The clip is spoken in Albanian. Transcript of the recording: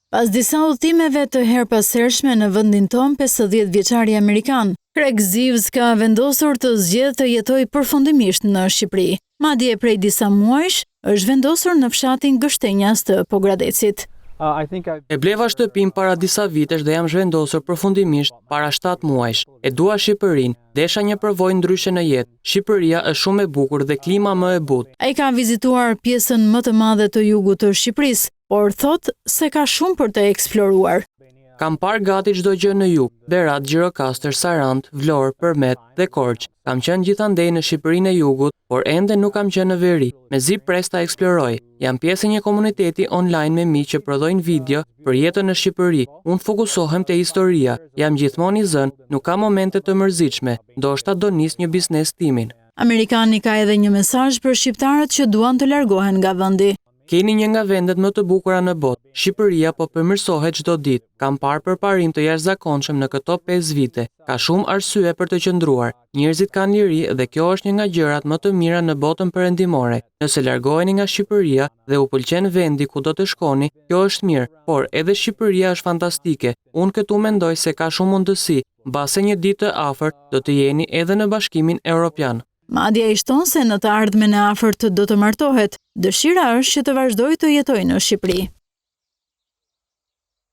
Pas disa udhëtimeve të herpashershme në vendin ton, 50 vjeçari amerikan Craig Zivs ka vendosur të zgjedhë të jetojë përfundimisht në Shqipëri. Madje prej disa muajsh është vendosur në fshatin Gështenjas të Pogradecit. E bleva shtëpin para disa vitesh dhe jam zhvendosur përfundimisht para 7 muajsh. E dua Shqipërinë, desha një përvojë ndryshe në jetë. Shqipëria është shumë e bukur dhe klima më e butë. Ai ka vizituar pjesën më të madhe të jugut të Shqipërisë, por thot se ka shumë për të eksploruar. Kam parë gati çdo gjë në jug, Berat, Gjirokastër, Sarand, Vlorë, Përmet dhe Korçë. Kam qenë gjithandej në Shqipërinë e Jugut, por ende nuk kam qenë në veri. Mezi pres ta eksploroj. Jam pjesë e një komuniteti online me miq që prodhojnë video për jetën në Shqipëri. Unë fokusohem te historia. Jam gjithmonë i zënë, nuk ka momente të mërzitshme. Ndoshta do nis një biznes timin. Amerikani ka edhe një mesazh për shqiptarët që duan të largohen nga vendi. Keni një nga vendet më të bukura në botë. Shqipëria po përmirësohet çdo ditë. Kam parë përparim të jashtëzakonshëm në këto 5 vite. Ka shumë arsye për të qëndruar. Njerëzit kanë liri dhe kjo është një nga gjërat më të mira në botën perëndimore. Nëse largoheni nga Shqipëria dhe u pëlqen vendi ku do të shkoni, kjo është mirë, por edhe Shqipëria është fantastike. Unë këtu mendoj se ka shumë mundësi. Mbase një ditë të afërt do të jeni edhe në Bashkimin Evropian. Madje ai shton se në të ardhmen e afërt do të martohet. Dëshira është që të vazhdojë të jetojë në Shqipëri.